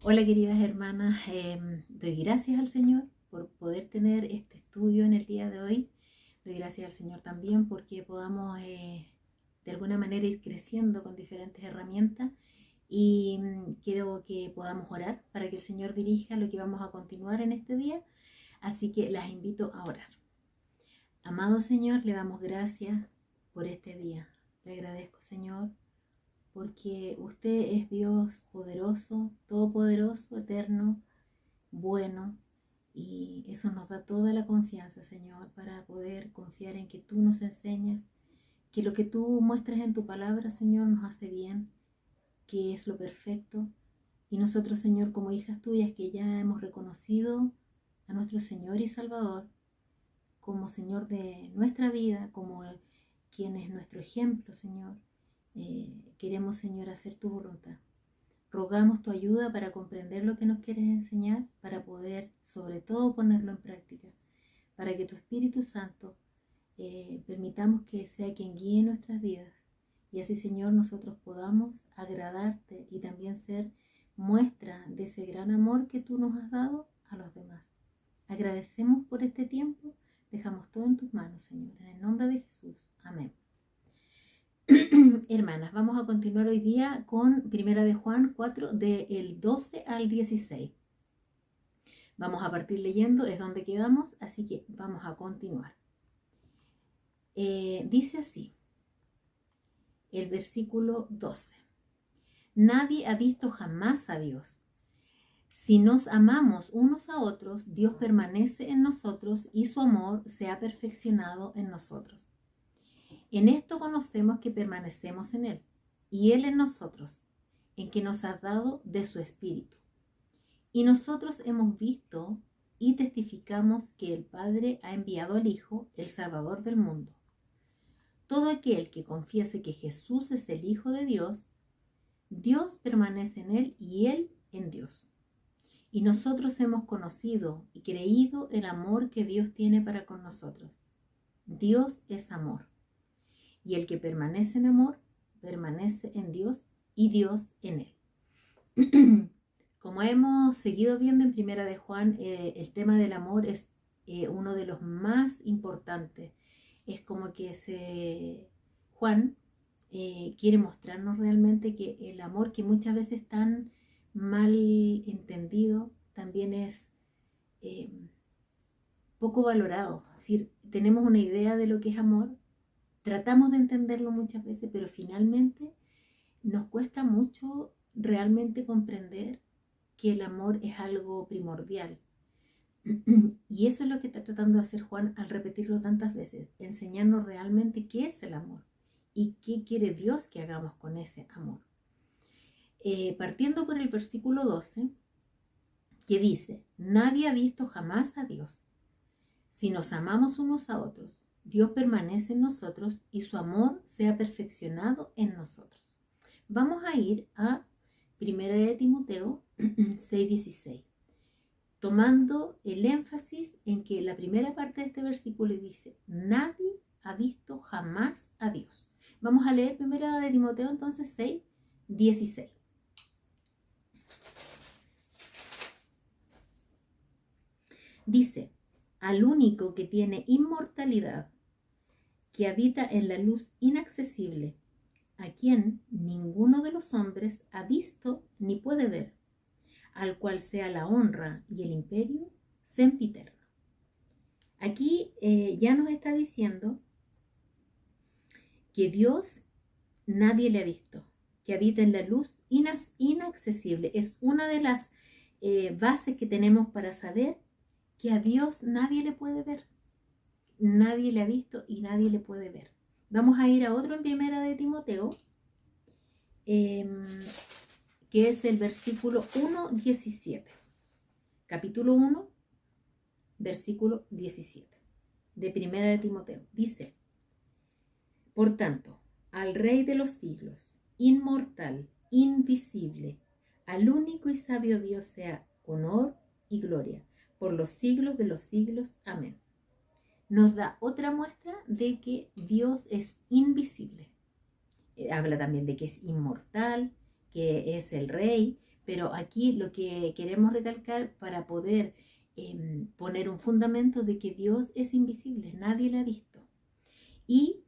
Hola queridas hermanas, doy gracias al Señor por poder tener este estudio en el día de hoy. Doy gracias al Señor también porque podamos de alguna manera ir creciendo con diferentes herramientas y quiero que podamos orar para que el Señor dirija lo que vamos a continuar en este día. Así que las invito a orar. Amado Señor, le damos gracias por este día. Le agradezco, Señor, porque usted es Dios poderoso, todopoderoso, eterno, bueno, y eso nos da toda la confianza, Señor, para poder confiar en que tú nos enseñas, que lo que tú muestras en tu palabra, Señor, nos hace bien, que es lo perfecto. Y nosotros, Señor, como hijas tuyas, que ya hemos reconocido a nuestro Señor y Salvador como Señor de nuestra vida, como quien es nuestro ejemplo, Señor, queremos, Señor, hacer tu voluntad. Rogamos tu ayuda para comprender lo que nos quieres enseñar, para poder, sobre todo, ponerlo en práctica, para que tu Espíritu Santo permitamos que sea quien guíe nuestras vidas. Y así, Señor, nosotros podamos agradarte y también ser muestra de ese gran amor que tú nos has dado a los demás. Agradecemos por este tiempo, dejamos todo en tus manos, Señor, en el nombre de Jesús. Amén. Hermanas, vamos a continuar hoy día con Primera de Juan 4, del 12 al 16. Vamos a partir leyendo, es donde quedamos, así que vamos a continuar. Dice así, el versículo 12. Nadie ha visto jamás a Dios. Si nos amamos unos a otros, Dios permanece en nosotros y su amor se ha perfeccionado en nosotros. En esto conocemos que permanecemos en Él y Él en nosotros, en que nos ha dado de su Espíritu. Y nosotros hemos visto y testificamos que el Padre ha enviado al Hijo, el Salvador del mundo. Todo aquel que confiese que Jesús es el Hijo de Dios, Dios permanece en Él y Él en Dios. Y nosotros hemos conocido y creído el amor que Dios tiene para con nosotros. Dios es amor. Y el que permanece en amor, permanece en Dios y Dios en él. Como hemos seguido viendo en Primera de Juan, el tema del amor es uno de los más importantes. Es como que Juan quiere mostrarnos realmente que el amor, que muchas veces tan mal entendido, también es poco valorado. Es decir, tenemos una idea de lo que es amor, tratamos de entenderlo muchas veces, pero finalmente nos cuesta mucho realmente comprender que el amor es algo primordial. Y eso es lo que está tratando de hacer Juan al repetirlo tantas veces, enseñarnos realmente qué es el amor y qué quiere Dios que hagamos con ese amor. Partiendo por el versículo 12, que dice, nadie ha visto jamás a Dios. Si nos amamos unos a otros, Dios permanece en nosotros y su amor se ha perfeccionado en nosotros. Vamos a ir a 1 de Timoteo 6:16, tomando el énfasis en que la primera parte de este versículo dice, nadie ha visto jamás a Dios. Vamos a leer 1 de Timoteo entonces 6:16. Dice, al único que tiene inmortalidad, que habita en la luz inaccesible, a quien ninguno de los hombres ha visto ni puede ver, al cual sea la honra y el imperio sempiterno. Aquí ya nos está diciendo que Dios nadie le ha visto, que habita en la luz inaccesible. Es una de las bases que tenemos para saber que a Dios nadie le puede ver. Nadie le ha visto y nadie le puede ver. Vamos a ir a otro en 1 de Timoteo, que es el versículo 1:17. Capítulo 1, versículo 17 de 1 de Timoteo. Dice, por tanto, al Rey de los siglos, inmortal, invisible, al único y sabio Dios sea honor y gloria por los siglos de los siglos. Amén. Nos da otra muestra de que Dios es invisible. Habla también de que es inmortal, que es el Rey, Pero aquí lo que queremos recalcar para poder poner un fundamento de que Dios es invisible, nadie lo ha visto. Y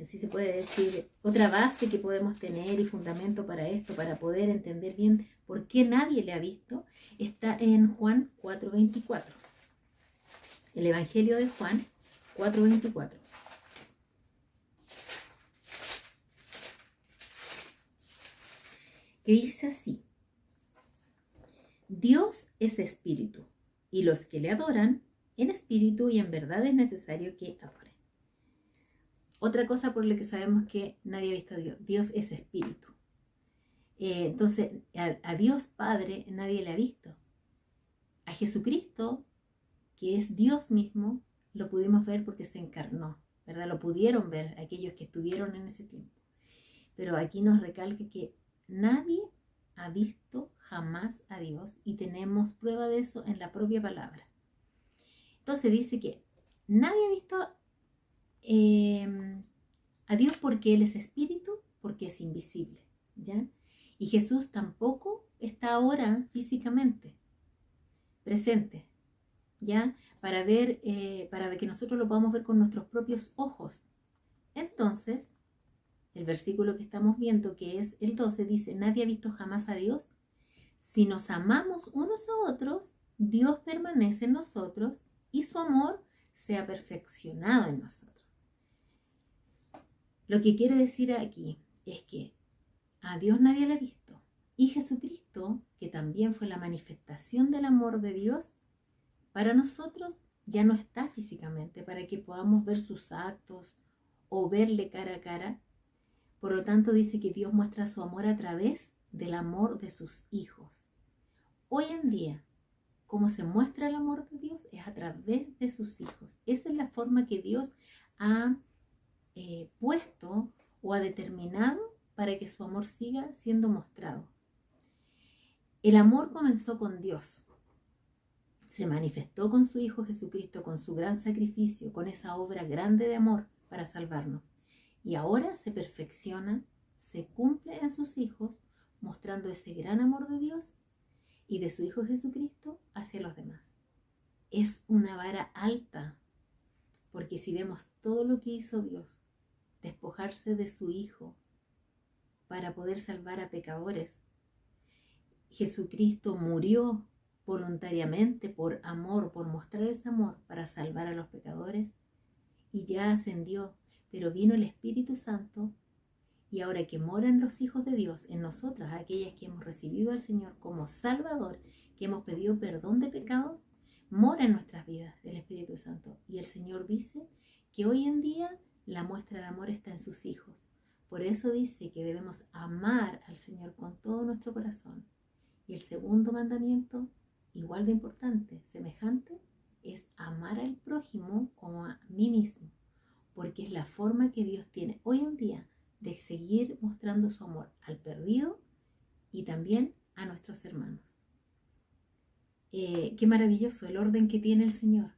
si se puede decir, otra base que podemos tener y fundamento para esto, para poder entender bien por qué nadie le ha visto, está en Juan 4:24. El Evangelio de Juan 4:24. Que dice así: Dios es espíritu, y los que le adoran en espíritu y en verdad es necesario que adoren. Otra cosa por la que sabemos que nadie ha visto a Dios: Dios es espíritu. Entonces, a Dios Padre nadie le ha visto. A Jesucristo, que es Dios mismo, lo pudimos ver porque se encarnó, ¿verdad? Lo pudieron ver aquellos que estuvieron en ese tiempo. Pero aquí nos recalca que nadie ha visto jamás a Dios, y tenemos prueba de eso en la propia palabra. Entonces dice que nadie ha visto a Dios porque Él es espíritu, porque es invisible, ¿ya? Y Jesús tampoco está ahora físicamente presente, ¿ya? Para que nosotros lo podamos ver con nuestros propios ojos. Entonces, el versículo que estamos viendo, que es el 12, dice: nadie ha visto jamás a Dios. Si nos amamos unos a otros, Dios permanece en nosotros y su amor se ha perfeccionado en nosotros. Lo que quiere decir aquí es que a Dios nadie le ha visto, y Jesucristo, que también fue la manifestación del amor de Dios, para nosotros ya no está físicamente para que podamos ver sus actos o verle cara a cara. Por lo tanto, dice que Dios muestra su amor a través del amor de sus hijos. Hoy en día, cómo se muestra el amor de Dios es a través de sus hijos. Esa es la forma que Dios ha puesto o ha determinado para que su amor siga siendo mostrado. El amor comenzó con Dios, se manifestó con su Hijo Jesucristo, con su gran sacrificio, con esa obra grande de amor para salvarnos, y ahora se perfecciona, se cumple en sus hijos, mostrando ese gran amor de Dios y de su Hijo Jesucristo hacia los demás. Es una vara alta, porque si vemos todo lo que hizo Dios, despojarse de su Hijo para poder salvar a pecadores, Jesucristo murió voluntariamente por amor, por mostrar ese amor para salvar a los pecadores, y ya ascendió, pero vino el Espíritu Santo, y ahora que moran los hijos de Dios en nosotras, aquellas que hemos recibido al Señor como Salvador, que hemos pedido perdón de pecados, mora en nuestras vidas el Espíritu Santo. Y el Señor dice que hoy en día la muestra de amor está en sus hijos. Por eso dice que debemos amar al Señor con todo nuestro corazón. Y el segundo mandamiento, igual de importante, semejante, es amar al prójimo como a mí mismo, porque es la forma que Dios tiene hoy en día de seguir mostrando su amor al perdido y también a nuestros hermanos. Qué maravilloso el orden que tiene el Señor.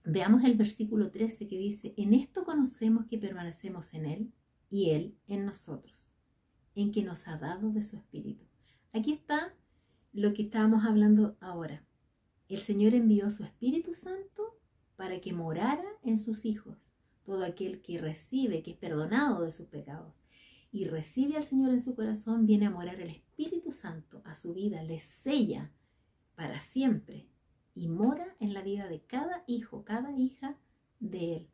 Veamos el versículo 13 que dice: en esto conocemos que permanecemos en Él y Él en nosotros, en que nos ha dado de su Espíritu. Aquí está lo que estábamos hablando ahora. El Señor envió su Espíritu Santo para que morara en sus hijos. Todo aquel que recibe, que es perdonado de sus pecados y recibe al Señor en su corazón, viene a morar el Espíritu Santo a su vida, le sella para siempre y mora en la vida de cada hijo, cada hija de Él.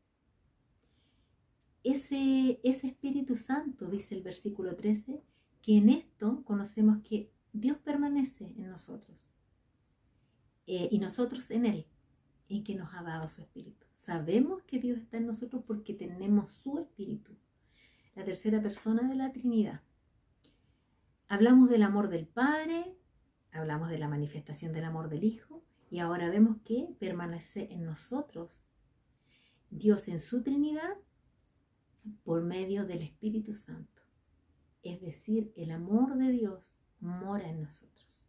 Ese Espíritu Santo, dice el versículo 13, que en esto conocemos que Dios permanece en nosotros y nosotros en Él, en que nos ha dado su Espíritu. Sabemos que Dios está en nosotros porque tenemos su Espíritu, la tercera persona de la Trinidad. Hablamos del amor del Padre, hablamos de la manifestación del amor del Hijo, y ahora vemos que permanece en nosotros Dios en su Trinidad por medio del Espíritu Santo. Es decir, el amor de Dios mora en nosotros,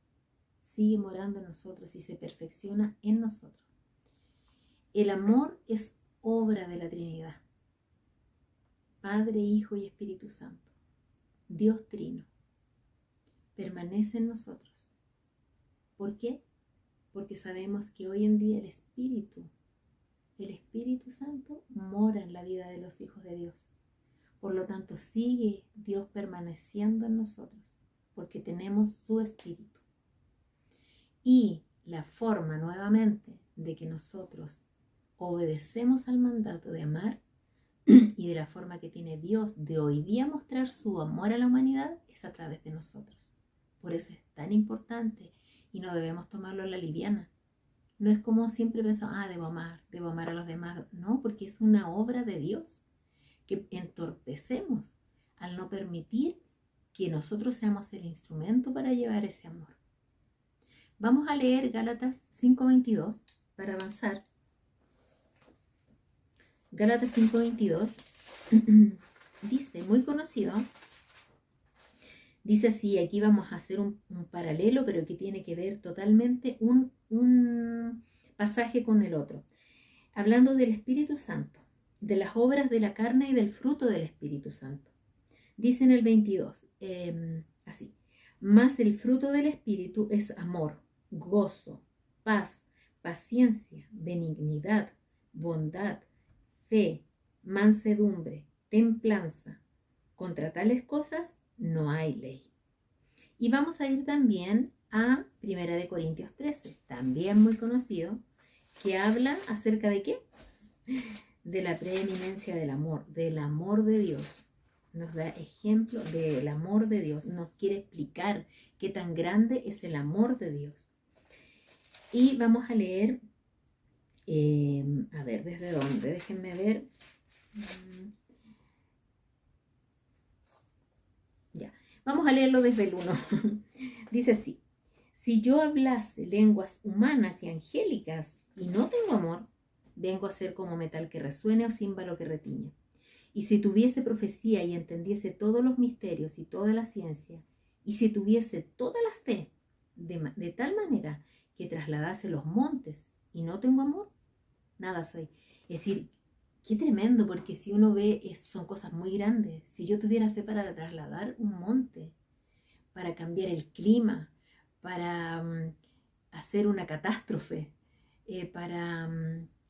sigue morando en nosotros y se perfecciona en nosotros. El amor es obra de la Trinidad, Padre, Hijo y Espíritu Santo. Dios Trino, permanece en nosotros. ¿Por qué? Porque sabemos que hoy en día el Espíritu Santo mora en la vida de los hijos de Dios. Por lo tanto, sigue Dios permaneciendo en nosotros, porque tenemos su Espíritu. Y la forma nuevamente de que nosotros obedecemos al mandato de amar y de la forma que tiene Dios de hoy día mostrar su amor a la humanidad es a través de nosotros. Por eso es tan importante y no debemos tomarlo a la liviana. No es como siempre pensamos, debo amar a los demás. No, porque es una obra de Dios que entorpecemos al no permitir que nosotros seamos el instrumento para llevar ese amor. Vamos a leer Gálatas 5:22 para avanzar. Gálatas 5:22 dice, muy conocido, dice así, aquí vamos a hacer un paralelo, pero que tiene que ver totalmente un pasaje con el otro. Hablando del Espíritu Santo, de las obras de la carne y del fruto del Espíritu Santo. Dice en el 22, así, mas el fruto del Espíritu es amor, gozo, paz, paciencia, benignidad, bondad, fe, mansedumbre, templanza. Contra tales cosas no hay ley. Y vamos a ir también a 1 Corintios 13, también muy conocido, que habla acerca de ¿qué? De la preeminencia del amor de Dios. Nos da ejemplo del amor de Dios, nos quiere explicar qué tan grande es el amor de Dios. Y vamos a leer, a ver, ¿desde dónde? Déjenme ver. Ya, vamos a leerlo desde el 1. Dice así, si yo hablase lenguas humanas y angélicas y no tengo amor, vengo a ser como metal que resuene o címbalo que retiñe. Y si tuviese profecía y entendiese todos los misterios y toda la ciencia, y si tuviese toda la fe, de tal manera que trasladase los montes y no tengo amor, nada soy. Es decir, qué tremendo, porque si uno ve, son cosas muy grandes. Si yo tuviera fe para trasladar un monte, para cambiar el clima, para hacer una catástrofe, para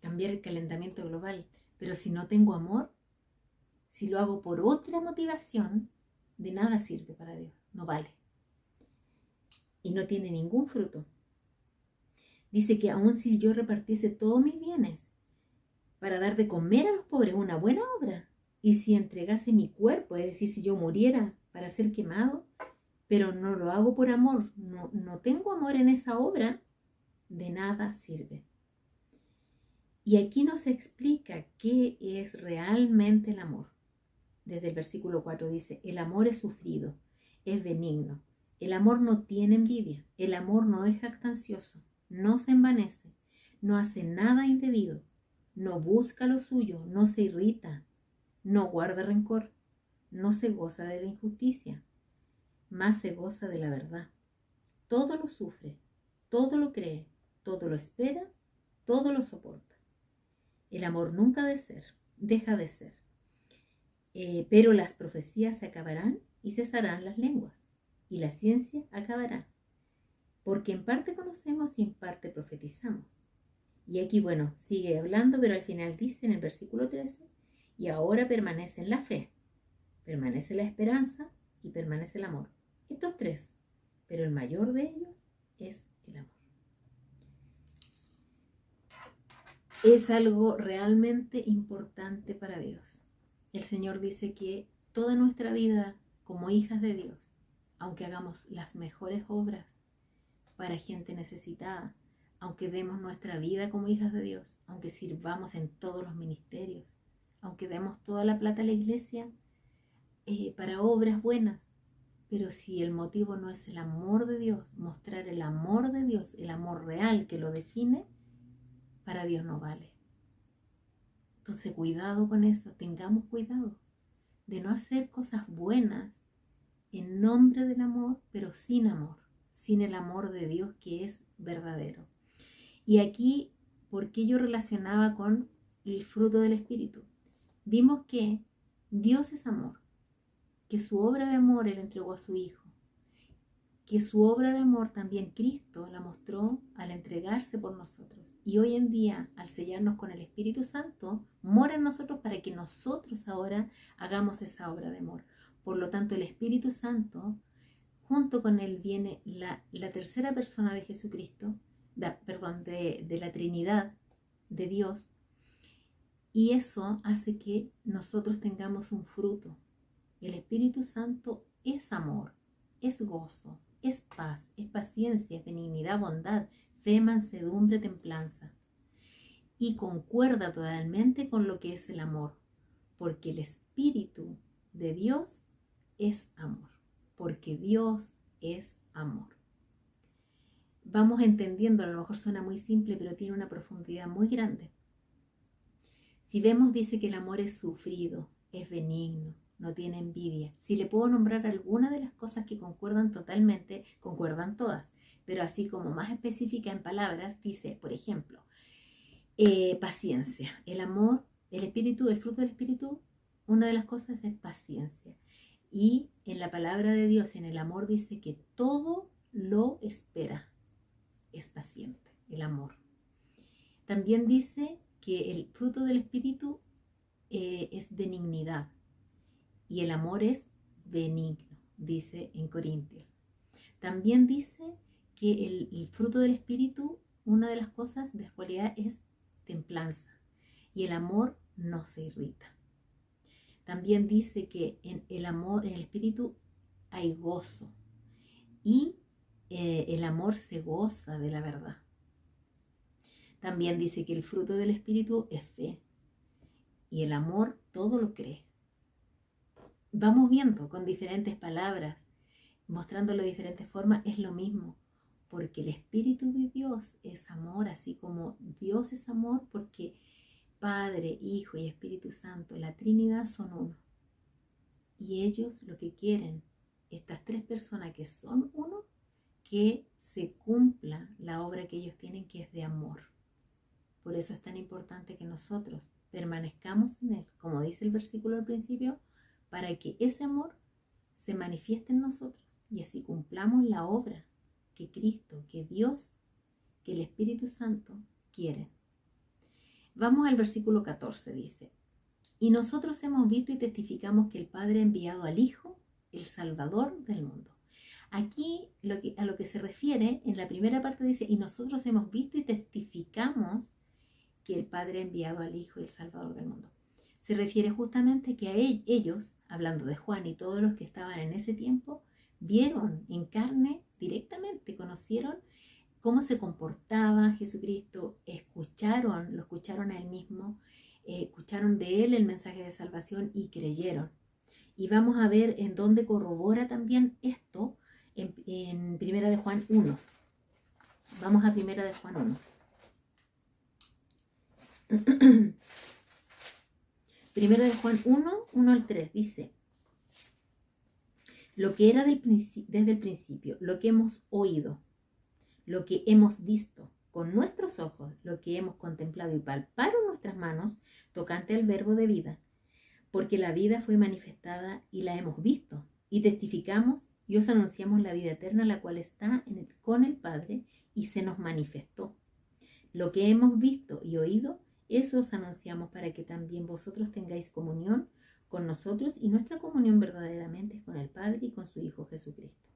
cambiar el calentamiento global, pero si no tengo amor, si lo hago por otra motivación, de nada sirve para Dios, no vale. Y no tiene ningún fruto. Dice que aun si yo repartiese todos mis bienes para dar de comer a los pobres, una buena obra, y si entregase mi cuerpo, es decir, si yo muriera para ser quemado, pero no lo hago por amor, no tengo amor en esa obra, de nada sirve. Y aquí nos explica qué es realmente el amor. Desde el versículo 4 dice, el amor es sufrido, es benigno. El amor no tiene envidia, el amor no es jactancioso, no se envanece, no hace nada indebido, no busca lo suyo, no se irrita, no guarda rencor, no se goza de la injusticia, más se goza de la verdad. Todo lo sufre, todo lo cree, todo lo espera, todo lo soporta. El amor nunca deja de ser. Pero las profecías se acabarán y cesarán las lenguas, y la ciencia acabará, porque en parte conocemos y en parte profetizamos. Y aquí, bueno, sigue hablando, pero al final dice en el versículo 13, y ahora permanecen la fe, permanece la esperanza y permanece el amor. Estos tres, pero el mayor de ellos es el amor. Es algo realmente importante para Dios. El Señor dice que toda nuestra vida como hijas de Dios, aunque hagamos las mejores obras para gente necesitada, aunque demos nuestra vida como hijas de Dios, aunque sirvamos en todos los ministerios, aunque demos toda la plata a la iglesia para obras buenas, pero si el motivo no es el amor de Dios, mostrar el amor de Dios, el amor real que lo define, para Dios no vale. Entonces, cuidado con eso, tengamos cuidado de no hacer cosas buenas en nombre del amor, pero sin amor, sin el amor de Dios que es verdadero. Y aquí, ¿por qué yo relacionaba con el fruto del Espíritu? Vimos que Dios es amor, que su obra de amor Él entregó a su Hijo, que su obra de amor también Cristo la mostró al entregarse por nosotros. Y hoy en día, al sellarnos con el Espíritu Santo, mora en nosotros para que nosotros ahora hagamos esa obra de amor. Por lo tanto, el Espíritu Santo, junto con Él viene la tercera persona de Jesucristo, de la Trinidad de Dios, y eso hace que nosotros tengamos un fruto. El Espíritu Santo es amor, es gozo, es paz, es paciencia, benignidad, bondad, fe, mansedumbre, templanza. Y concuerda totalmente con lo que es el amor, porque el Espíritu de Dios es amor, porque Dios es amor. Vamos entendiendo, a lo mejor suena muy simple, pero tiene una profundidad muy grande. Si vemos, dice que el amor es sufrido, es benigno, no tiene envidia. Si le puedo nombrar alguna de las cosas que concuerdan totalmente, concuerdan todas, pero así como más específica en palabras, dice, por ejemplo, paciencia. El amor, el espíritu, el fruto del espíritu, una de las cosas es paciencia. Y en la palabra de Dios, en el amor, dice que todo lo espera. Es paciente, el amor. También dice que el fruto del espíritu es benignidad. Y el amor es benigno, dice en Corintios. También dice que el fruto del espíritu, una de las cosas de cualidad es templanza. Y el amor no se irrita. También dice que en el amor, en el espíritu, hay gozo. Y el amor se goza de la verdad. También dice que el fruto del espíritu es fe. Y el amor todo lo cree. Vamos viendo con diferentes palabras, mostrándolo de diferentes formas, es lo mismo, porque el Espíritu de Dios es amor, así como Dios es amor, porque Padre, Hijo y Espíritu Santo, la Trinidad son uno. Y ellos lo que quieren, estas tres personas que son uno, que se cumpla la obra que ellos tienen, que es de amor. Por eso es tan importante que nosotros permanezcamos en Él, como dice el versículo al principio, para que ese amor se manifieste en nosotros y así cumplamos la obra que Cristo, que Dios, que el Espíritu Santo quieren. Vamos al versículo 14, dice, y nosotros hemos visto y testificamos que el Padre ha enviado al Hijo, el Salvador del mundo. Aquí a lo que se refiere, en la primera parte dice, y nosotros hemos visto y testificamos que el Padre ha enviado al Hijo, el Salvador del mundo. Se refiere justamente que a ellos, hablando de Juan y todos los que estaban en ese tiempo, vieron en carne directamente, conocieron cómo se comportaba Jesucristo, lo escucharon a Él mismo, escucharon de Él el mensaje de salvación y creyeron. Y vamos a ver en dónde corrobora también esto en Primera de Juan 1. Vamos a Primera de Juan 1. Primera de Juan 1, 1 al 3 dice, lo que era desde el principio, lo que hemos oído, lo que hemos visto con nuestros ojos, lo que hemos contemplado y palparon nuestras manos, tocante al verbo de vida, porque la vida fue manifestada y la hemos visto, y testificamos y os anunciamos la vida eterna, la cual está con el Padre y se nos manifestó. Lo que hemos visto y oído, eso os anunciamos para que también vosotros tengáis comunión con nosotros, y nuestra comunión verdaderamente es con el Padre y con su Hijo Jesucristo.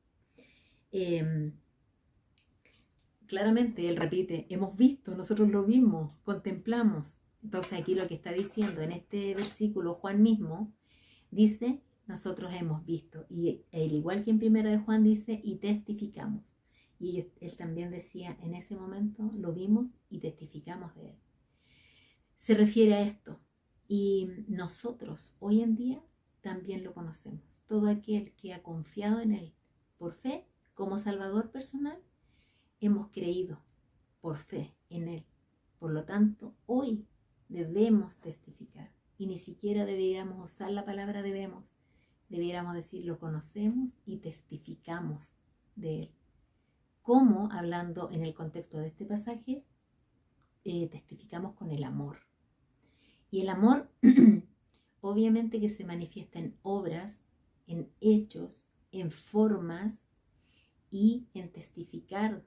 Claramente Él repite, hemos visto, nosotros lo vimos, contemplamos. Entonces aquí lo que está diciendo en este versículo Juan mismo, dice, nosotros hemos visto. Y al igual que en Primera de Juan dice, y testificamos. Y él también decía, en ese momento lo vimos y testificamos de Él. Se refiere a esto. Y nosotros hoy en día también lo conocemos. Todo aquel que ha confiado en Él por fe como Salvador personal, hemos creído por fe en Él. Por lo tanto, hoy debemos testificar. Y ni siquiera deberíamos usar la palabra debemos. Deberíamos decir lo conocemos y testificamos de Él. ¿Cómo? Hablando en el contexto de este pasaje, testificamos con el amor. Y el amor obviamente que se manifiesta en obras, en hechos, en formas y en testificar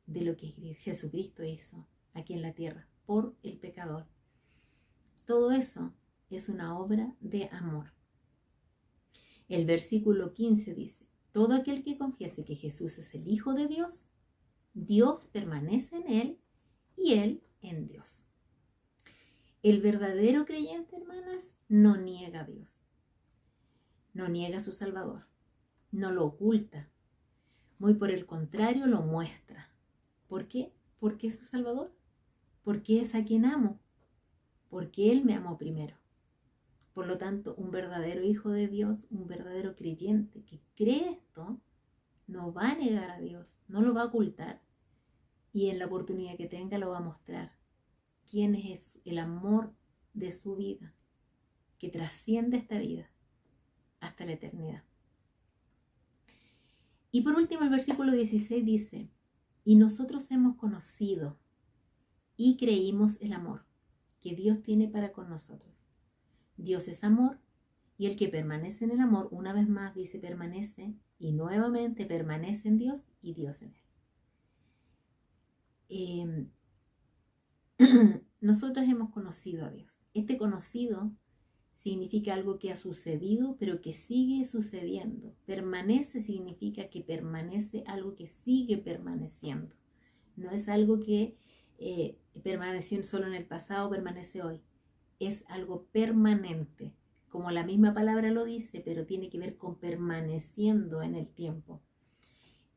de lo que Jesucristo hizo aquí en la tierra por el pecador. Todo eso es una obra de amor. El versículo 15 dice: todo aquel que confiese que Jesús es el Hijo de Dios, Dios permanece en él y él en Dios. El verdadero creyente, hermanas, no niega a Dios, no niega a su Salvador, no lo oculta, muy por el contrario lo muestra. ¿Por qué? Porque es su Salvador, porque es a quien amo, porque Él me amó primero. Por lo tanto, un verdadero hijo de Dios, un verdadero creyente que cree esto, no va a negar a Dios, no lo va a ocultar, y en la oportunidad que tenga lo va a mostrar. ¿Quién es el amor de su vida, que trasciende esta vida hasta la eternidad? Y por último, el versículo 16 dice: y nosotros hemos conocido y creímos el amor que Dios tiene para con nosotros. Dios es amor, y el que permanece en el amor, una vez más dice permanece, y nuevamente permanece en Dios y Dios en él. Nosotros hemos conocido a Dios. Este conocido significa algo que ha sucedido, pero que sigue sucediendo. Permanece significa que permanece algo que sigue permaneciendo. No es algo que permaneció solo en el pasado, permanece hoy. Es algo permanente, como la misma palabra lo dice, pero tiene que ver con permaneciendo en el tiempo.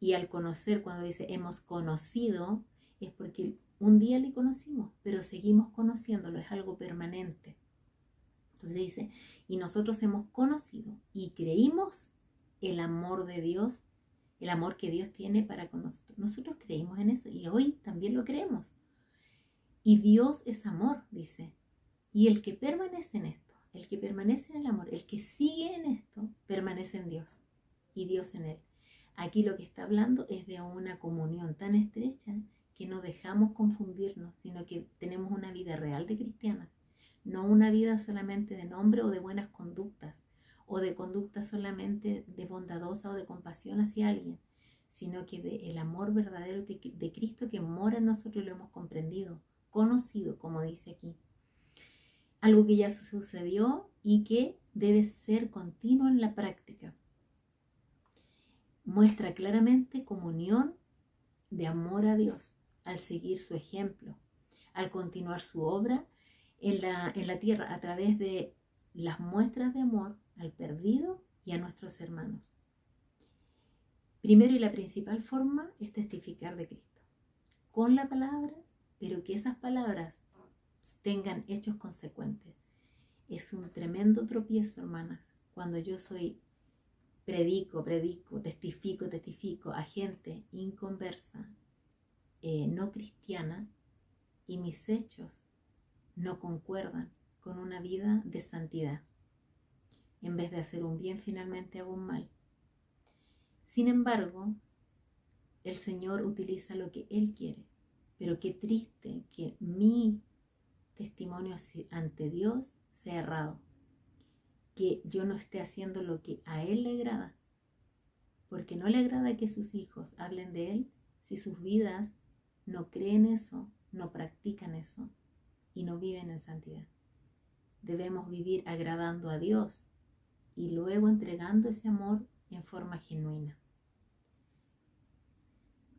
Y al conocer, cuando dice hemos conocido, es porque un día le conocimos, pero seguimos conociéndolo, es algo permanente. Entonces dice, y nosotros hemos conocido y creímos el amor de Dios, el amor que Dios tiene para con nosotros. Nosotros creímos en eso y hoy también lo creemos. Y Dios es amor, dice. Y el que permanece en esto, el que permanece en el amor, el que sigue en esto, permanece en Dios y Dios en él. Aquí lo que está hablando es de una comunión tan estrecha que no dejamos confundirnos, sino que tenemos una vida real de cristianas. No una vida solamente de nombre o de buenas conductas, o de conducta solamente de bondadosa o de compasión hacia alguien, sino que del amor verdadero de Cristo que mora en nosotros y lo hemos comprendido, conocido, como dice aquí. Algo que ya sucedió y que debe ser continuo en la práctica. Muestra claramente comunión de amor a Dios al seguir su ejemplo, al continuar su obra en la tierra a través de las muestras de amor al perdido y a nuestros hermanos. Primero y la principal forma es testificar de Cristo con la palabra, pero que esas palabras tengan hechos consecuentes. Es un tremendo tropiezo, hermanas, cuando yo predico, testifico a gente inconversa, no cristiana, y mis hechos no concuerdan con una vida de santidad. En vez de hacer un bien, finalmente hago un mal. Sin embargo, el Señor utiliza lo que Él quiere. Pero qué triste que mi testimonio ante Dios sea errado. Que yo no esté haciendo lo que a Él le agrada. Porque no le agrada que sus hijos hablen de Él si sus vidas no creen eso, no practican eso y no viven en santidad. Debemos vivir agradando a Dios y luego entregando ese amor en forma genuina.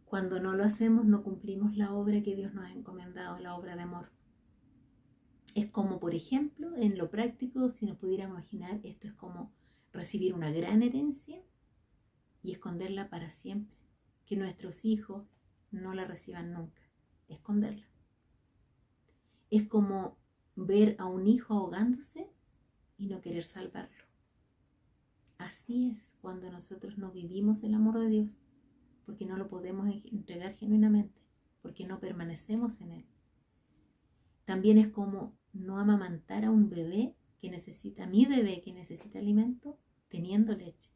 Cuando no lo hacemos, no cumplimos la obra que Dios nos ha encomendado, la obra de amor. Es como, por ejemplo, en lo práctico, si nos pudiéramos imaginar, esto es como recibir una gran herencia y esconderla para siempre. Que nuestros hijos no la reciban nunca. Esconderla. Es como ver a un hijo ahogándose y no querer salvarlo. Así es cuando nosotros no vivimos el amor de Dios, porque no lo podemos entregar genuinamente, porque no permanecemos en Él. También es como no amamantar a un bebé que necesita, mi bebé que necesita alimento, teniendo leche.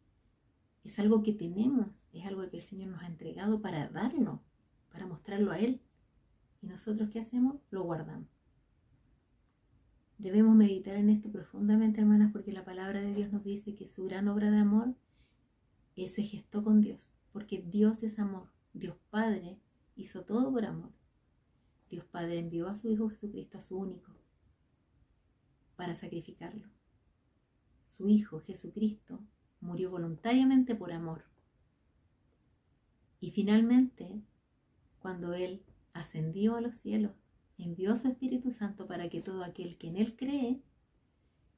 Es algo que tenemos, es algo que el Señor nos ha entregado para darlo, para mostrarlo a Él. ¿Y nosotros qué hacemos? Lo guardamos. Debemos meditar en esto profundamente, hermanas, porque la palabra de Dios nos dice que su gran obra de amor se gestó con Dios, porque Dios es amor. Dios Padre hizo todo por amor. Dios Padre envió a su Hijo Jesucristo, a su único, para sacrificarlo. Su Hijo Jesucristo murió voluntariamente por amor. Y finalmente, cuando Él ascendió a los cielos, envió a su Espíritu Santo para que todo aquel que en Él cree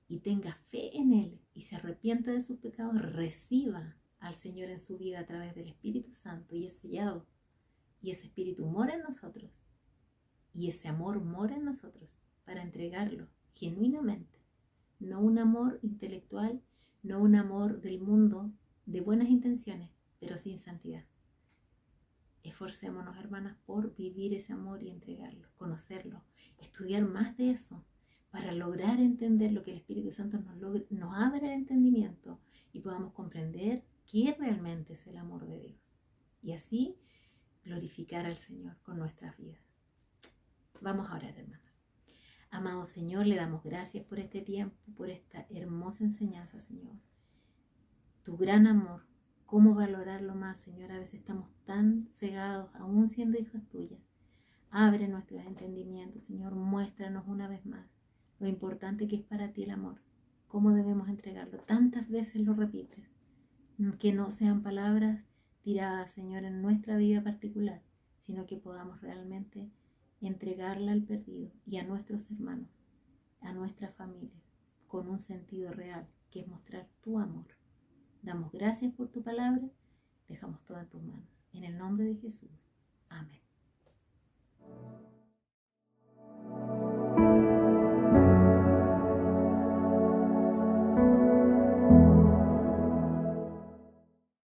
y tenga fe en Él y se arrepienta de sus pecados, reciba al Señor en su vida a través del Espíritu Santo y es sellado. Y ese Espíritu mora en nosotros. Y ese amor mora en nosotros para entregarlo genuinamente. No un amor intelectual, no un amor del mundo de buenas intenciones, pero sin santidad. Esforcémonos, hermanas, por vivir ese amor y entregarlo, conocerlo, estudiar más de eso para lograr entender lo que el Espíritu Santo nos abre el entendimiento y podamos comprender qué realmente es el amor de Dios. Y así glorificar al Señor con nuestras vidas. Vamos a orar, hermanas. Amado Señor, le damos gracias por este tiempo, por esta hermosa enseñanza, Señor. Tu gran amor, cómo valorarlo más, Señor. A veces estamos tan cegados, aún siendo hijos tuyas. Abre nuestros entendimientos, Señor. Muéstranos una vez más lo importante que es para ti el amor. Cómo debemos entregarlo. Tantas veces lo repites. Que no sean palabras tiradas, Señor, en nuestra vida particular, sino que podamos realmente entregarla al perdido y a nuestros hermanos, a nuestra familia, con un sentido real, que es mostrar tu amor. Damos gracias por tu palabra, dejamos todo en tus manos. En el nombre de Jesús. Amén.